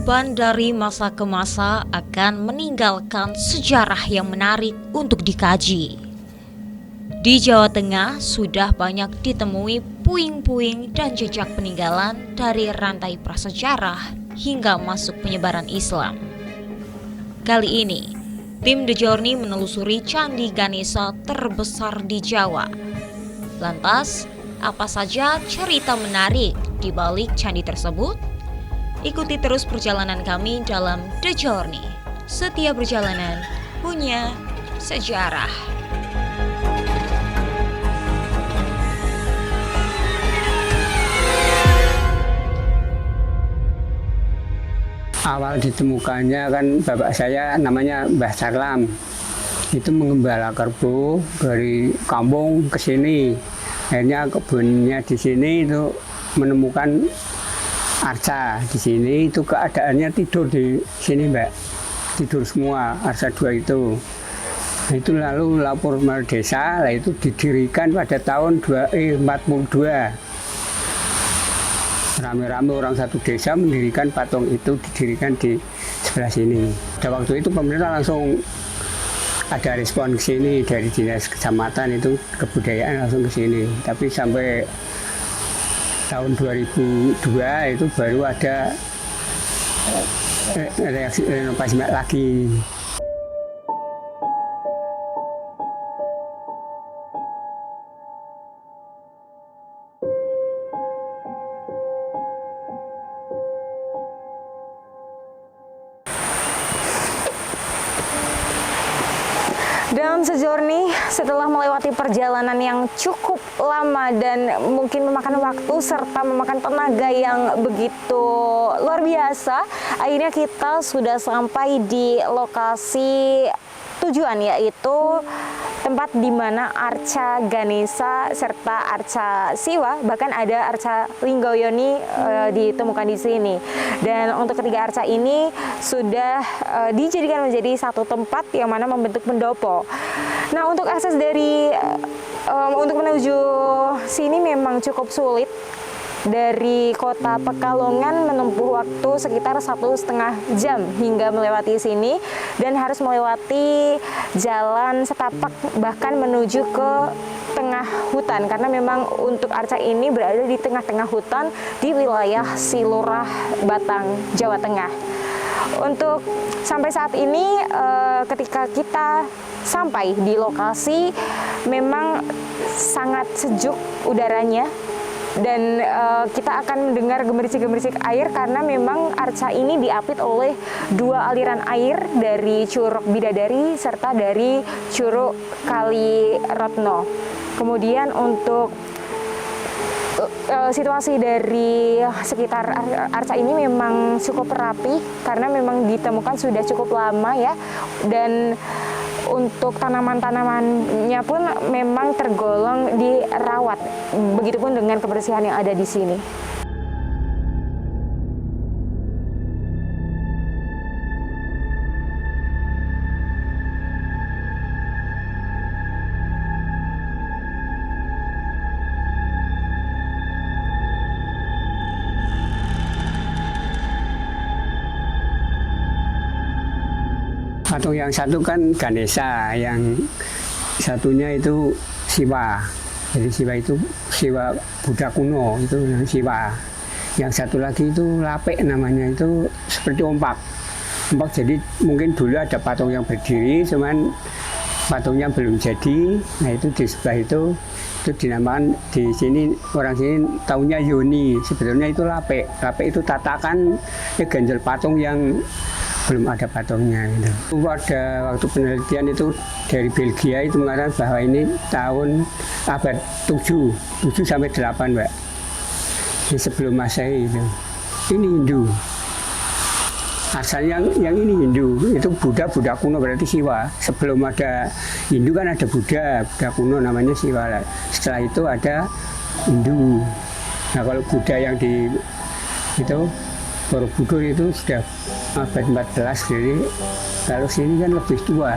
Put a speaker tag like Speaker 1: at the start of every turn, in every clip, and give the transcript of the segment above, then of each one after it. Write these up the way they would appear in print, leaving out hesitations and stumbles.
Speaker 1: kehidupan dari masa ke masa akan meninggalkan sejarah yang menarik untuk dikaji. Di Jawa Tengah sudah banyak ditemui puing-puing dan jejak peninggalan dari rantai prasejarah hingga masuk penyebaran Islam. Kali ini, tim The Journey menelusuri Candi Ganesha terbesar di Jawa. Lantas, apa saja cerita menarik di balik candi tersebut? Ikuti terus perjalanan kami dalam The Journey. Setiap perjalanan punya sejarah.
Speaker 2: Awal ditemukannya kan bapak saya namanya Mbah Sarlam. Itu mengembala kerbau dari kampung ke sini. Akhirnya kebunnya di sini itu menemukan arca di sini. Itu keadaannya tidur di sini, Mbak. Tidur semua arca 2 itu. Nah, itu lalu lapor desa, lah itu didirikan pada tahun 42. Rame-rame orang satu desa mendirikan patung itu, didirikan di sebelah sini. Pada waktu itu pemerintah langsung ada respon ke sini dari dinas kecamatan itu kebudayaan langsung ke sini. Tapi sampai tahun 2002 itu baru ada renovasi lagi.
Speaker 3: Dalam sejourney, setelah melewati perjalanan yang cukup lama dan mungkin memakan waktu serta memakan tenaga yang begitu luar biasa, akhirnya kita sudah sampai di lokasi tujuan, yaitu tempat di mana arca Ganesha serta arca Siwa, bahkan ada arca Linggoyoni ditemukan di sini. Dan untuk ketiga arca ini sudah dijadikan menjadi satu tempat yang mana membentuk pendopo. Nah, untuk akses dari untuk menuju sini memang cukup sulit. Dari kota Pekalongan menempuh waktu sekitar 1,5 jam hingga melewati sini, dan harus melewati jalan setapak bahkan menuju ke tengah hutan, karena memang untuk arca ini berada di tengah-tengah hutan di wilayah Silurah, Batang, Jawa Tengah. Untuk sampai saat ini ketika kita sampai di lokasi memang sangat sejuk udaranya, dan kita akan mendengar gemericik-gemericik air karena memang arca ini diapit oleh 2 aliran air dari Curug Bidadari serta dari Curug Kali Retno. Kemudian untuk situasi dari sekitar arca ini memang cukup rapi karena memang ditemukan sudah cukup lama ya, dan untuk tanaman-tanamannya pun memang tergolong dirawat, begitupun dengan kebersihan yang ada di sini.
Speaker 2: Patung yang satu kan Ganesha, yang satunya itu Siwa. Jadi Siwa itu Siwa Buddha kuno, itu Siwa. Yang satu lagi itu Lapek namanya, itu seperti ompak. Ompak, jadi mungkin dulu ada patung yang berdiri, cuman patungnya belum jadi. Nah, itu di sebelah itu dinamakan, di sini orang sini tahunya Yoni, sebetulnya itu Lapek. Lapek itu tatakan ganjel patung yang belum ada patungnya gitu. Pada waktu penelitian itu dari Belgia itu mengatakan bahwa ini tahun abad 7 sampai 8, Mbak. Ini sebelum Masehi itu. Ini Hindu. Asalnya yang ini Hindu, itu Buddha kuno berarti Siwa. Sebelum ada Hindu kan ada Buddha kuno namanya Siwa. Setelah itu ada Hindu. Nah, kalau Buddha yang di itu Borobudur itu sudah abad 14, jadi kalau sini kan lebih tua.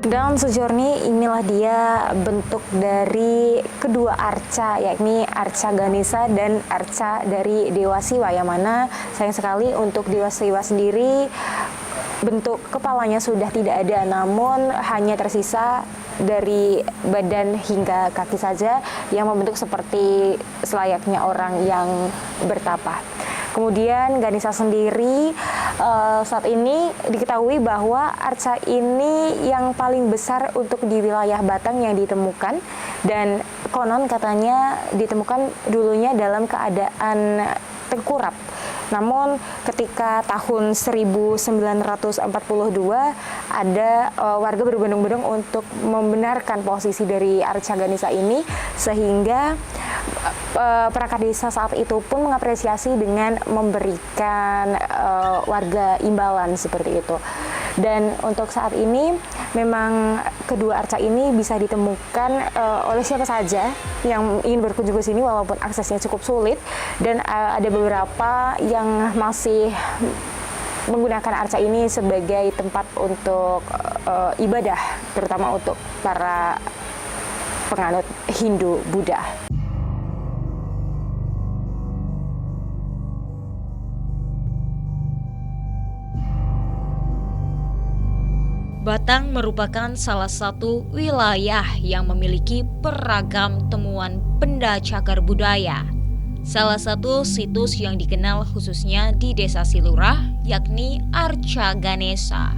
Speaker 3: Dan sejurni inilah dia bentuk dari kedua arca, yakni arca Ganesha dan arca dari Dewa Siwa, yang mana sayang sekali untuk Dewa Siwa sendiri bentuk kepalanya sudah tidak ada, namun hanya tersisa dari badan hingga kaki saja yang membentuk seperti selayaknya orang yang bertapa. Kemudian Ganesha sendiri saat ini diketahui bahwa arca ini yang paling besar untuk di wilayah Batang yang ditemukan, dan konon katanya ditemukan dulunya dalam keadaan tengkurap. Namun ketika tahun 1942 ada warga berbondong-bondong untuk membenarkan posisi dari arca Ganesha ini, sehingga perangkat desa saat itu pun mengapresiasi dengan memberikan warga imbalan seperti itu. Dan untuk saat ini memang kedua arca ini bisa ditemukan oleh siapa saja yang ingin berkunjung ke sini, walaupun aksesnya cukup sulit, dan ada beberapa yang masih menggunakan arca ini sebagai tempat untuk ibadah, terutama untuk para penganut Hindu Buddha.
Speaker 1: Batang merupakan salah satu wilayah yang memiliki beragam temuan benda cagar budaya. Salah satu situs yang dikenal khususnya di Desa Silurah yakni Arca Ganesha.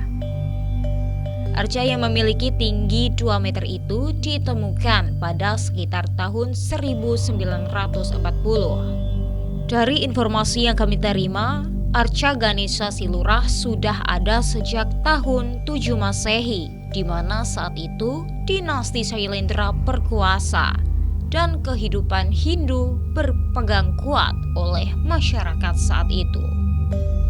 Speaker 1: Arca yang memiliki tinggi 2 meter itu ditemukan pada sekitar tahun 1940. Dari informasi yang kami terima, Arca Ganesha Silurah sudah ada sejak tahun 7 Masehi, di mana saat itu dinasti Sailendra berkuasa dan kehidupan Hindu berpegang kuat oleh masyarakat saat itu.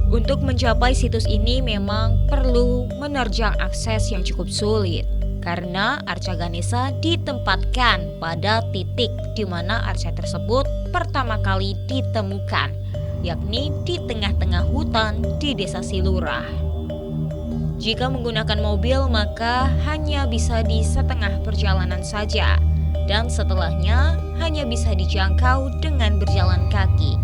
Speaker 1: Untuk mencapai situs ini memang perlu menerjang akses yang cukup sulit, karena Arca Ganesha ditempatkan pada titik di mana arca tersebut pertama kali ditemukan, yakni di tengah-tengah hutan di Desa Silurah. Jika menggunakan mobil maka hanya bisa di setengah perjalanan saja, dan setelahnya hanya bisa dijangkau dengan berjalan kaki.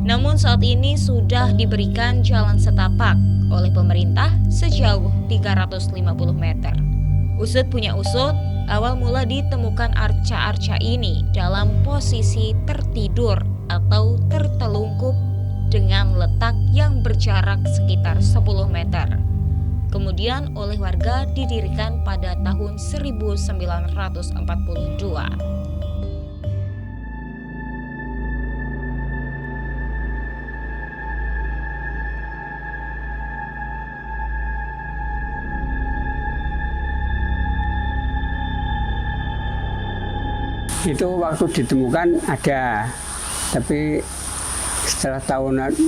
Speaker 1: Namun saat ini sudah diberikan jalan setapak oleh pemerintah sejauh 350 meter. Usut punya usut, awal mula ditemukan arca-arca ini dalam posisi tertidur atau tertelungkup dengan letak yang berjarak sekitar 10 meter. Kemudian oleh warga didirikan pada tahun 1942.
Speaker 2: Itu waktu ditemukan ada, tapi setelah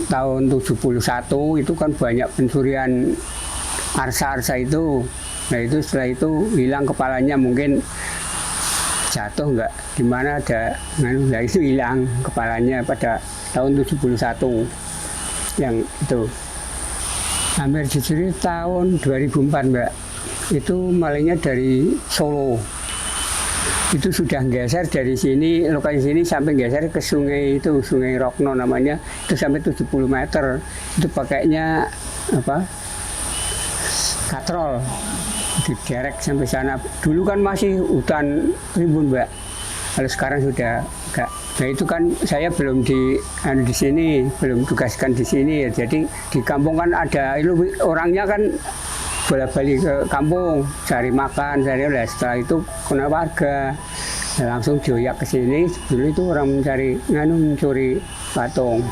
Speaker 2: tahun 71 itu kan banyak pencurian arsa-arsa itu. Nah itu setelah itu hilang kepalanya, mungkin jatuh nggak gimana ada, nah itu hilang kepalanya pada tahun 71 yang itu. Hampir dicuri tahun 2004 Mbak, itu malingnya dari Solo. Itu sudah geser dari sini, lokasi sini sampai geser ke sungai itu, Sungai Rokno namanya, itu sampai 70 meter. Itu pakainya apa? Katrol, diderek sampai sana. Dulu kan masih hutan rimbun Mbak, kalau sekarang sudah agak. Nah itu kan saya belum di sini, belum tugaskan di sini ya. Jadi di kampung kan ada itu orangnya kan bolak-balik ke kampung cari makan, cari oleh. Setelah itu kena warga langsung joyak ke sini. Dulu itu orang mencuri patung.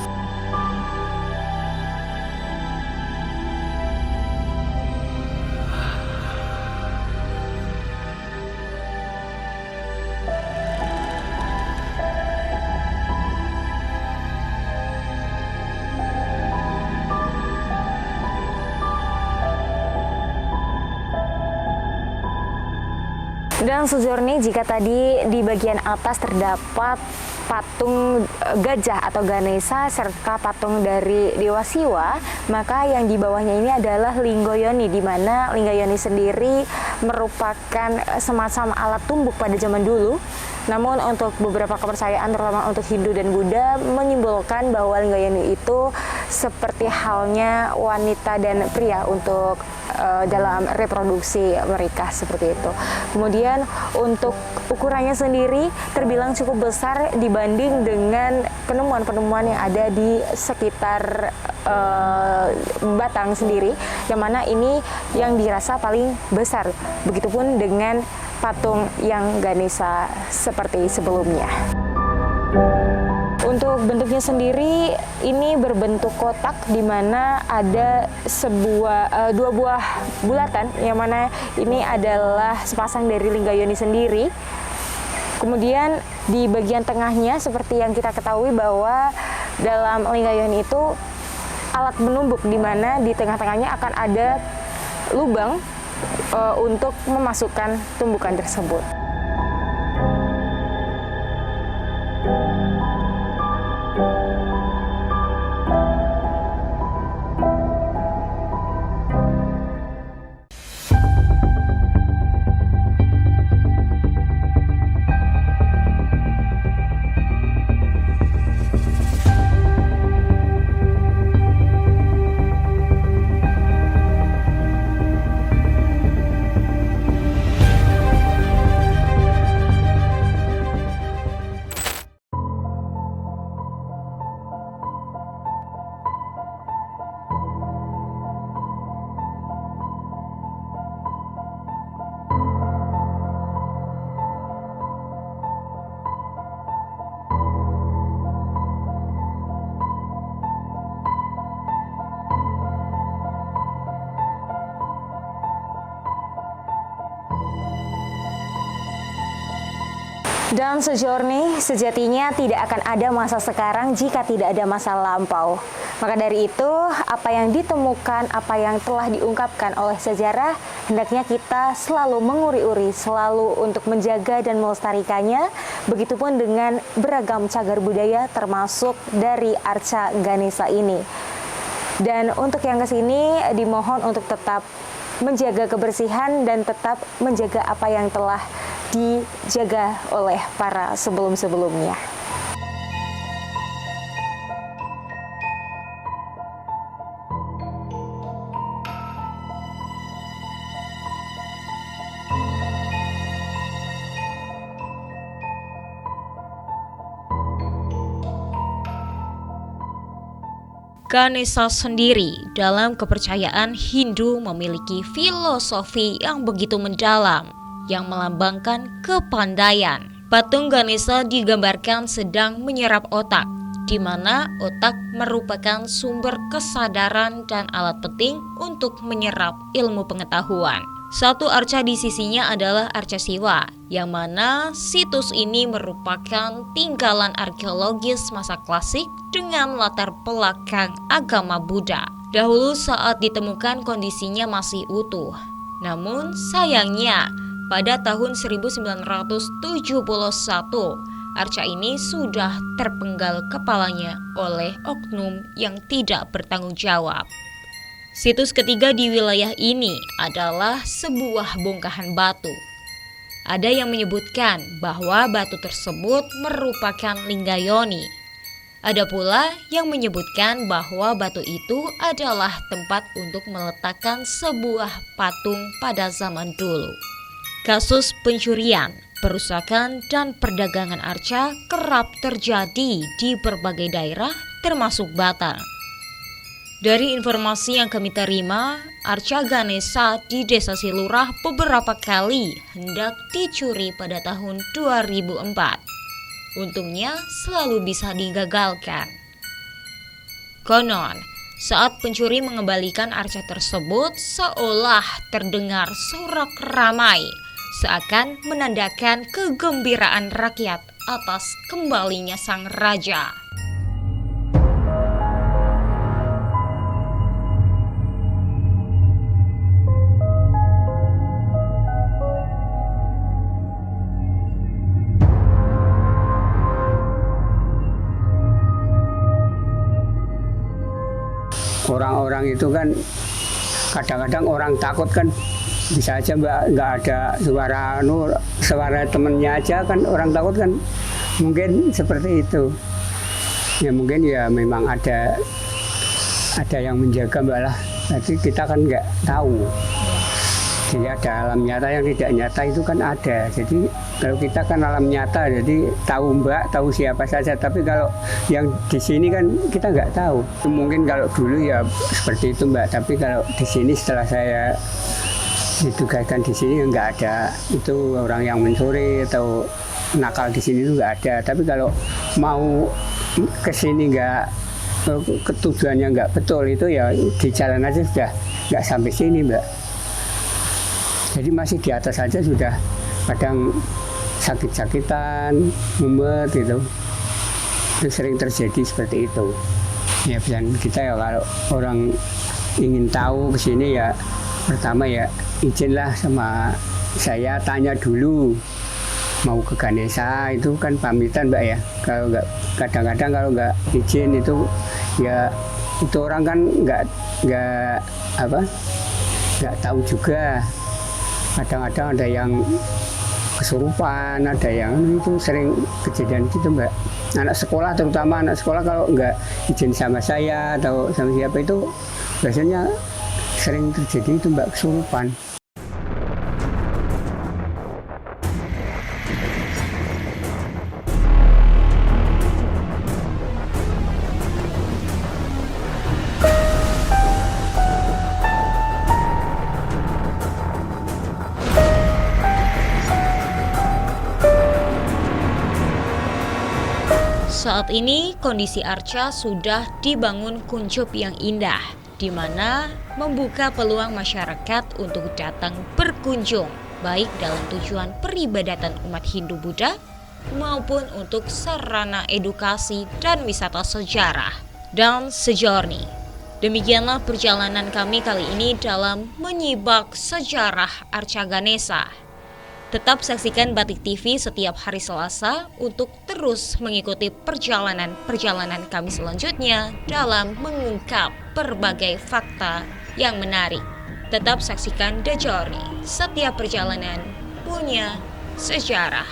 Speaker 3: Dan sejurni jika tadi di bagian atas terdapat patung gajah atau Ganesha serta patung dari Dewa Siwa, maka yang di bawahnya ini adalah Linggoyoni, di mana Linggoyoni sendiri merupakan semacam alat tumbuk pada zaman dulu. Namun untuk beberapa kepercayaan terutama untuk Hindu dan Buddha menyimbolkan bahwa Linggoyoni itu seperti halnya wanita dan pria untuk dalam reproduksi mereka seperti itu. Kemudian untuk ukurannya sendiri terbilang cukup besar dibanding dengan penemuan-penemuan yang ada di sekitar Batang sendiri, yang mana ini yang dirasa paling besar. Begitupun dengan patung yang Ganesha seperti sebelumnya. Untuk bentuknya sendiri ini berbentuk kotak, di mana ada dua buah bulatan, yang mana ini adalah sepasang dari Linggoyoni sendiri. Kemudian di bagian tengahnya seperti yang kita ketahui bahwa dalam Linggoyoni itu alat menumbuk, di mana di tengah-tengahnya akan ada lubang untuk memasukkan tumbukan tersebut. Dan sejurni sejatinya tidak akan ada masa sekarang jika tidak ada masa lampau. Maka dari itu, apa yang ditemukan, apa yang telah diungkapkan oleh sejarah, hendaknya kita selalu menguri-uri, selalu untuk menjaga dan melestarikannya. Begitupun dengan beragam cagar budaya termasuk dari arca Ganesha ini. Dan untuk yang kesini dimohon untuk tetap menjaga kebersihan dan tetap menjaga apa yang telah dijaga oleh para sebelum-sebelumnya.
Speaker 1: Ganesha sendiri dalam kepercayaan Hindu memiliki filosofi yang begitu mendalam yang melambangkan kepandaian. Patung Ganesha digambarkan sedang menyerap otak, di mana otak merupakan sumber kesadaran dan alat penting untuk menyerap ilmu pengetahuan. Satu arca di sisinya adalah arca Siwa, yang mana situs ini merupakan tinggalan arkeologis masa klasik dengan latar belakang agama Buddha. Dahulu saat ditemukan kondisinya masih utuh. Namun sayangnya pada tahun 1971 arca ini sudah terpenggal kepalanya oleh oknum yang tidak bertanggung jawab. Situs ketiga di wilayah ini adalah sebuah bongkahan batu. Ada yang menyebutkan bahwa batu tersebut merupakan Linggoyoni. Ada pula yang menyebutkan bahwa batu itu adalah tempat untuk meletakkan sebuah patung pada zaman dulu. Kasus pencurian, Perusakan dan perdagangan arca kerap terjadi di berbagai daerah termasuk Batam. Dari informasi yang kami terima, arca Ganesha di Desa Silurah beberapa kali hendak dicuri pada tahun 2004. Untungnya selalu bisa digagalkan. Konon, saat pencuri mengembalikan arca tersebut seolah terdengar sorak ramai, seakan menandakan kegembiraan rakyat atas kembalinya sang raja.
Speaker 2: Orang-orang itu kan kadang-kadang orang takut kan, bisa aja nggak ada suara temennya aja kan, orang takut kan, mungkin seperti itu. Ya mungkin ya memang ada yang menjaga mbak lah, tapi kita kan nggak tahu. Jadi ada alam nyata yang tidak nyata itu kan ada. Jadi kalau kita kan alam nyata, jadi tahu mbak, tahu siapa saja. Tapi kalau yang di sini kan kita nggak tahu. Mungkin kalau dulu ya seperti itu mbak. Tapi kalau di sini setelah saya ditugaskan di sini nggak ada itu orang yang mencuri atau nakal di sini itu nggak ada. Tapi kalau mau ke sini tujuannya nggak betul itu ya di jalan aja sudah nggak sampai sini mbak. Jadi masih di atas saja sudah kadang sakit-sakitan, mumet gitu. Itu sering terjadi seperti itu. Ya pesan kita ya kalau orang ingin tahu ke sini ya pertama ya izinlah sama saya, tanya dulu mau ke Ganesha itu kan pamitan mbak ya. Kalau nggak, kadang-kadang kalau nggak izin itu ya itu orang kan nggak tahu juga. Kadang-kadang ada yang kesurupan, ada yang itu sering kejadian gitu mbak. Anak sekolah, terutama anak sekolah kalau nggak izin sama saya atau sama siapa itu biasanya sering terjadi itu mbak, kesurupan.
Speaker 1: Saat ini kondisi arca sudah dibangun kuncup yang indah, di mana membuka peluang masyarakat untuk datang berkunjung, baik dalam tujuan peribadatan umat Hindu Buddha maupun untuk sarana edukasi dan wisata sejarah dan sejourney. Demikianlah perjalanan kami kali ini dalam menyibak sejarah arca Ganesha. Tetap saksikan Batik TV setiap hari Selasa untuk terus mengikuti perjalanan kami selanjutnya dalam mengungkap berbagai fakta yang menarik. Tetap saksikan The Journey, setiap perjalanan punya sejarah.